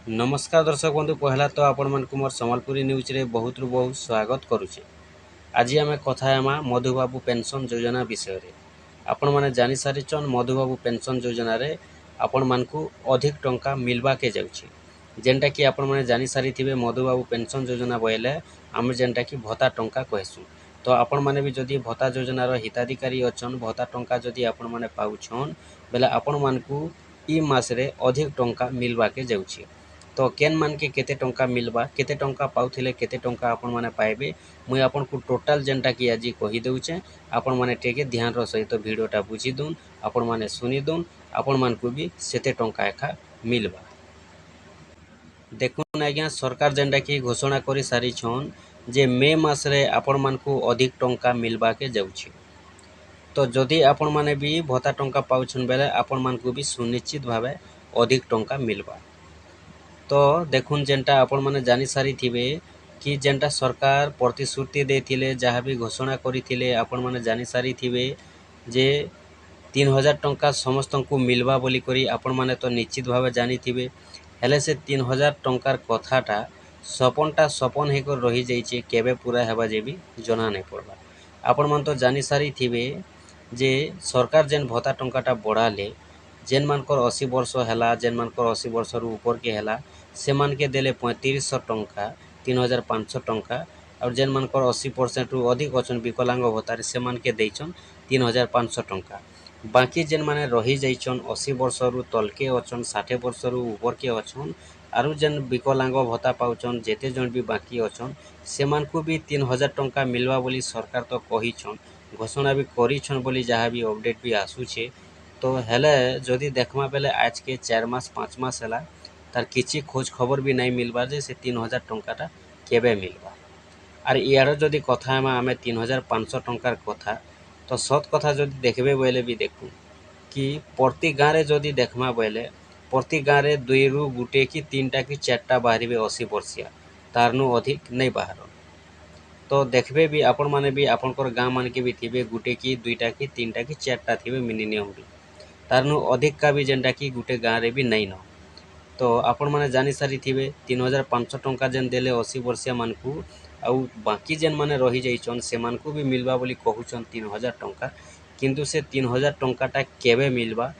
नमस्कार दर्शक बंधु पहला तो आपण मन मोर संबलपुरी न्यूज रे बहुत रु बहुत स्वागत करुचे। आज आम कथा हेमा मधुबाबू पेंशन योजना विषय रे। आपण माने जानि सारिचन मधुबाबू पेंशन योजना रे आपण मानकु अधिक टंका मिलवा के जाउची। जेनटा कि आपण माने जानि सारिथिबे मधुबाबू पेंशन योजना बोइले आम जेनटा कि भत्ता टंका कहसु। तो आपण माने भी जदि भत्ता योजना रो हिताधिकारी अछन भत्ता टंका जदि आपण माने पाउछन बेला आपण मानकु ई मास रे अधिक टंका मिलवा के जाउची। तो केन मान के केते टंका मिलबा केते टंका पाउथिले केते टंका आपण माने पाइबे मुई आपण को टोटल जेनटा कि आज कहि देउचे। आपण माने टेके ध्यान रो सहित वीडियोटा बुझी दुन आपण माने सुनी दुन आपण मान को भी सेते टंका एखा मिलबा। देखुन आज्ञा सरकार जेनटा कि घोषणा करि सारी छन जे मे मास रे आपण मान को अधिक टंका मिलबा के जाउची। तो जदि आपण माने भी भत्ता टंका पाउछन बेले आपण मान को भी सुनिश्चित भावे अधिक टंका मिलबा। तो देखुन जेनटा आपण माने जानि सारी थिबे कि जेनटा सरकार प्रतिश्रुति देथिले जहाँ भी घोषणा करिथिले आपण माने जानि सारी थिबे जे 3000 टंका समस्त को मिलवा बोली करी आपण माने तो निश्चित भावे जानि थिबे। हेले से 3000 टंकार कथाटा सपनटा सपन हेकर रही जाइछे केबे पूरा हेबा जे भी जना नहीं पड़बा। आपण मान तो जानि सारी थिबे जे सरकार जेन भत्ता टंकाटा बढ़ाले जेन मानकर 80 वर्ष हैला जेन मानकर 80 वर्ष रु ऊपर के हैला से मान के देले 3500 टंका 3500 टंका और जेन मानकर 80% रु अधिक अछन विकलांग भत्तारे से मान के देइछन 3500 टंका। बाकी जेन माने रही जाइछन 80 वर्ष रु तलके अछन 60 वर्ष रु ऊपर के अछन आरु जेन विकलांग भत्ता पाउछन जेते जन भी बाकी अछन से मान को भी 3000 टंका मिलवा बोली सरकार तो कहिछन घोषणा भी करिछन बोली जहाँ भी अपडेट भी आसुछे। तो हेले जदि देखमा बेले आज के 4 मास 5 मास हैला तार किछि खोज खबर भी नहीं मिलबा जे से 3000 टंकाटा केबे मिलबा। आर यार जदि कथा हेमा आमे 3500 टंकार कथा तो सत कथा जदि देखबे बोले भी देखू कि प्रति गाँव रे जदि देखमा बोले प्रति गाँव रे 2 रु गुटे कि 3टा कि 4टा बाहरिबे 80 वर्षिया तारनु अधिक नहीं बाहर। तो देखबे भी आपण माने भी आपनकर गाँव मान के भी थिबे गुटे कि 2टा कि 3टा कि 4टा थिबे मिनिमम भी तारनु अधिक का भी जेनटा कि गुटे गाँव रे भी नहीं न। तो आपण माने जानि सारी थिबे 3500 टंका जेन देले 80 वर्षिया मानकू आउ बाकी जेन माने रही जाइछन से मानकू भी मिलबा बोली कहूछन 3000 टंका। किंतु से 3000 टंकाटा केबे मिलबा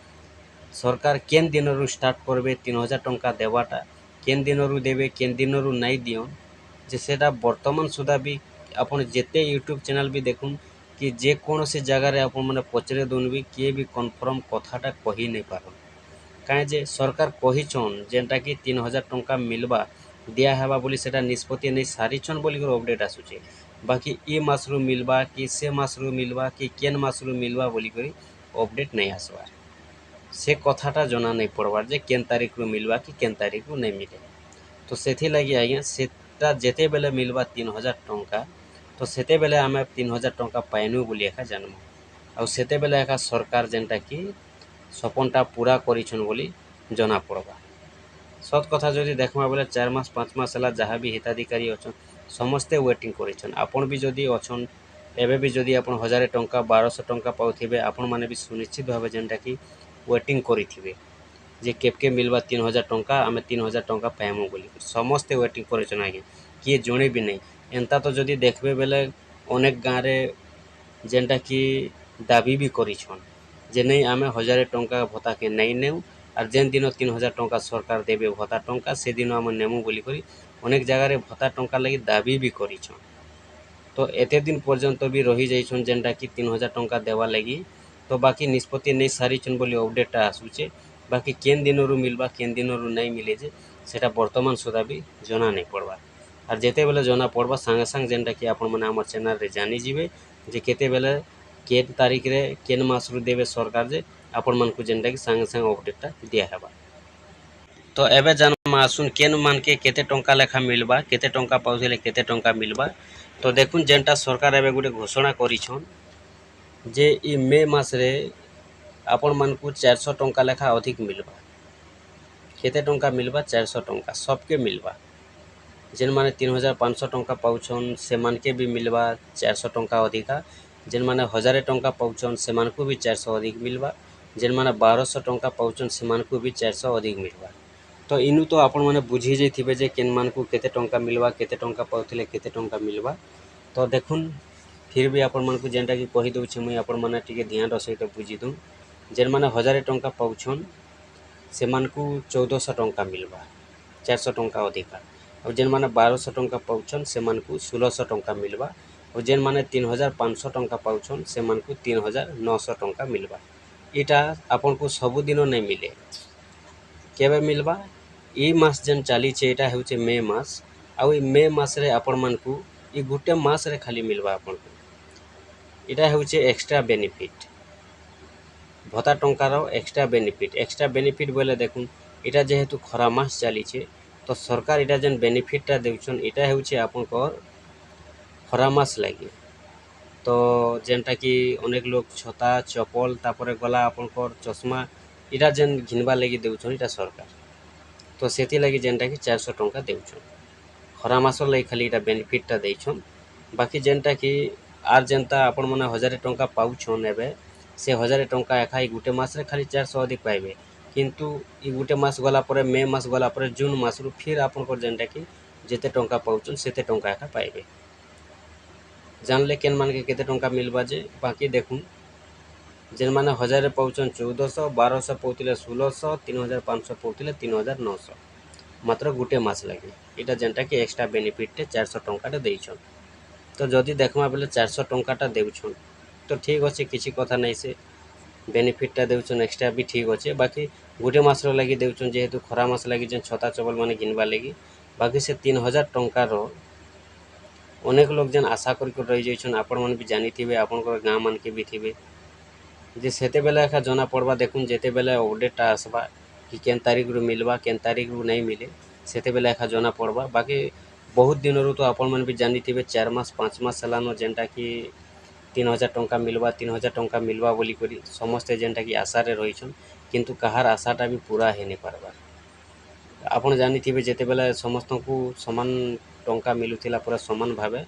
सरकार केन दिनरु स्टार्ट करबे 3000 टंका देवाटा केन दिनरु देबे केन दिनरु नहीं दियन जे सेटा वर्तमान सुधा भी आपण जेते यूट्यूब चैनल भी देखुन कि जे कोनोसी जगह रे आपण माने पचरे दोन भी किए भी कन्फर्म कथाटा कहि नहीं पारन। काहे जे सरकार कहिछन जेनटा कि 3000 टंका मिलबा दिया हेबा बोली सेटा निष्पत्ति नहीं सारिछन बोली कर अपडेट आसुचे। बाकी ई मासरु मिलबा कि से मासरु मिलबा कि केन मासरु मिलबा बोली करी अपडेट नहीं आसबार से कथाटा जना नहीं पड़बार जे केन तारीख रु मिलबा कि केन तारीख रु नहीं मिले। तो सेथि लगी आज्ञा सेटा जेते बेले मिलबा 3000 टंका तो सेते बेले आमे 3000 टंका पाइनु बोली एका जानमु आउ सेते बेले एका सरकार जेनटा कि सपनटा पूरा करिछन बोली जना पड़बा। सत कथा जदि देखमा बेले 4 मास 5 मास हैला जहाँ भी हिताधिकारी अछन समस्ते वेटिंग करिछन। आपण भी जदि अछन एबे भी जदि आपण 1000 टंका 1200 टंका पाउथिबे आपण माने भी सुनिश्चित भावे जेनटा कि वेटिंग करिथिबे जे केबके मिलबा 3000 टंका आमे 3000 टंका पाइमु बोली समस्ते वेटिंग करिछन। आगे किए जणे भी नहीं एंता तो जदि देखबे बेले अनेक गाँव रे जेनटा कि दाबी भी करिछन जे नहीं आमे 1000 टंका भत्ता के नहीं नेउ और जेन दिन 3000 टंका सरकार देबे भत्ता टंका से दिन आम नेमु बोली करी अनेक जगह रे भत्ता टंका लगी दाबी भी करिछन। तो एते दिन पर्यंत भी रही जाइछन जेनटा कि 3000 टंका देवा लगी तो बाकी निष्पत्ति नहीं सारिछन बोली अपडेटटा आसुचे। बाकी केन दिनरु मिलबा केन दिनरु नहीं मिले जे सेटा वर्तमान सुधा भी जना नहीं पड़बा। और जेते बेले जना पड़बा संगे संग जेनटा कि आपण माने हमर चैनल रे जानि जिवे जे केते बेले केन तारीख रे केन मास रु देबे सरकार जे आपण मानकु जेनटा कि संगे संग अपडेटटा दिया हेबा। तो एबे जानमा आसुन केन मान के केते टंका लेखा मिलबा केते टंका पाउथिले केते टंका मिलबा। तो देखुन जेनटा सरकार एबे गुटे घोषणा करिछन जे ई मे मास रे आपण मानकु 400 टंका लेखा अधिक मिलबा। केते टंका मिलबा 400 टंका सबके मिलबा जेन माने 3500 टंका पाउछन से मान के भी मिलबा 400 टंका अधिका जेन माने 1000 टंका पाउछन से मान को भी 400 अधिक मिलबा जेन माने 1200 टंका पाउछन से मान को भी 400 अधिक मिलबा। तो इनु तो आपण मैंने बुझी जाइए जे केन मान को केते टंका मिलवा केते टंका पाउथिले केते टंका मिलवा। तो देखुन फिर भी आपण मान को जेनटा कि कहि दउछि मुई आपण माने टिके ध्यान सहित बुझी दूँ। जेन माने 1000 टंका पाउछन से मान को 1400 टंका मिलवा 400 टंका अधिका। और जेन माने 1200 टंका पाउछन से मान को 1600 टंका मिलवा। और जेन माने 3500 टंका पाउछन से मान को 3900 टंका मिलवा। इटा आपन को सबुदिन नहीं मिले केबे मिलवा ई मास जेन चलीचे एटा होचे मे मास। आउ ई मे मास रे आपण मान को ई गुटे मास रे खाली मिलवा आपण को। इटा होचे एक्स्ट्रा बेनिफिट भत्ता टंकार एक्स्ट्रा बेनिफिट बोले देखुन इटा जेहेतु खरा मास चलीचे तो सरकार इटा जेन बेनिफिटा देउछन इटा होचे आपनकर खरा मास लगे। तो जेनटा कि अनेक लोग छता चपल तापर गला आपनकर चश्मा इटा जेन घिनबा लगी देउछन इटा सरकार। तो सेति लगी जेनटा कि 400 टंका देउछन खरा मास लगी खाली इटा बेनिफिटटा देइछन। बाकी जेनटा कि आर जेनता आपण माने 1000 टंका पाउछन एबे से 1000 टंका एका ई गुटे मास रे खाली 400 अधिक पाइबे। किंतु ई गुटे मास गला परे मे मास गला परे जून मास रु फिर आपनकर जेनटा कि जेते टंका पाउछन सेते टंका एका पाइबे। जानले केन मान के केते टंका मिलबा जे बाकी देखुन जेन माने 1000 पाउछन 1400 1200 पाउतिले 1600 3500 पाउतिले 3900 मात्र गुटे मास लगे। इटा जेनटा कि एक्स्ट्रा बेनिफिट 400 टंका देइछन। तो जदि देखमा बेले 400 टंका देउछन तो ठीक अच्छे किसी कथा नहीं से बेनिफिटटा देउछन एक्स्ट्रा भी ठीक अच्छे। बाकी गुटे मास लगी देउछन जेहेतु खरा मास लगी जेन छता चपल माने घिनबा लगी। बाकी से 3000 टंकार अनेक लोग जेन आशा करके रही जाइछन आपण मन भी जानी थिबे आपनकर गाँव मान के भी थिबे जे सेते बेले एका जना पड़वा देखुन जेते बेले अपडेटटा आसबा कि केन तारीख रु मिलवा केन तारीख रु नहीं मिले सेते बेले एका जना पड़वा। बाकी बहुत दिन रु तो आपण मन भी जानी थिबे 4 मास 5 मास सेलानो जेनटा कि 3000 टंका मिलवा 3000 टंका मिलवा बोली करी समस्ते जेनटा कि आशा रे रहिछन किंतु कहार आशाटा भी पूरा हे नहीं पारबा। आपण जानी थिबे जेते बेले समस्त को समान टंका मिलुथिला पूरा समान भावे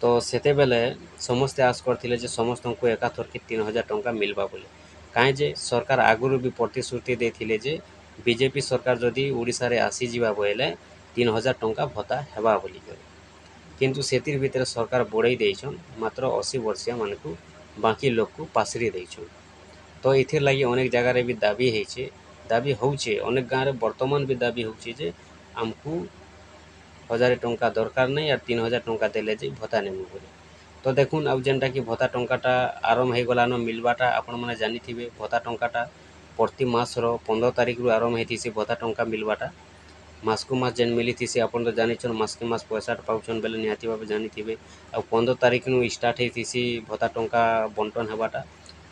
तो सेते बेले समस्ते आस करथिले जे समस्त को एकाथर के 3000 टंका मिलवा बोले। काहे जे सरकार आगुरु भी प्रतिश्रुति देथिले जे बीजेपी सरकार जदि ओडिसा रे आसी जिबा बोले 3000 टंका भत्ता हेबा बोली करे। किंतु सेतिर भितर सरकार बढ़ई देइछन मात्र 80 वर्षिया मान को बाकी लोग को पासरी देइछन। तो इथिर लगी अनेक जगह रे भी दाबी हेचे दाबी होउचे अनेक गाँव रे वर्तमान भी दाबी होउचे जे आमको 1000 टंका दरकार नहीं और 3000 टंका देले जे भत्ता नेमु बोले। तो देखुन अब जेनटा कि भत्ता टंकाटा आरंभ हो गलान मिलवाटा आपण माने जानी थिबे भत्ता टंकाटा प्रति मास रो 15 तारीख रु आरंभ हेतिसे भत्ता टंका मिलवाटा मास को मास जेन मिली थी आपन तो जानी मास के मास पैसा पाउछन बेले निहाती भाव जानी थे। आ 15 तारीख नु स्टार्ट होती भत्ता टंका बंटन हेबाटा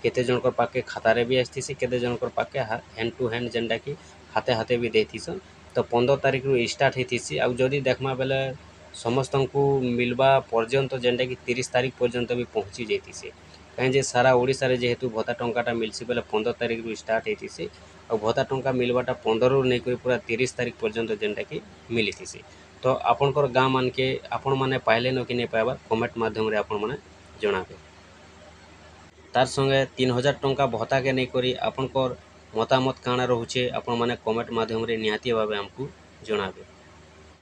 केते जनकर पाके खातारे भी आसती केते जनकर पाके हैंड टू हैंड जेनटा कि हाथे हाथे भी देथीसन। तो 15 तारीख नु स्टार्ट होती आ जदि देखमा बेले समस्त को मिलवा पर्यंत जेनटा कि 30 तारीख पर्यंत भी पहुँची जाती कहीं जे सारा ओडिशा रे जेहेतु भत्ता टंकाटा मिलसी बेले 15 तारीख रु स्टार्ट होती और भत्ता टंका मिलवाटा 15 रु नहीं पूरा 30 तारीख पर्यंत जेनटा कि मिली थी। तो आपनकर गाँव मान के आपण माने पाइले न कि नहीं पाइबा कमेंट माध्यम रे आपण माने जणाबे। तार संगे 3000 टंका भत्ता के नहीं करी आपनकर मतामत काଣା रहुचे आपण माने कमेंट माध्यम रे निहाती भावे हमको जणाबे।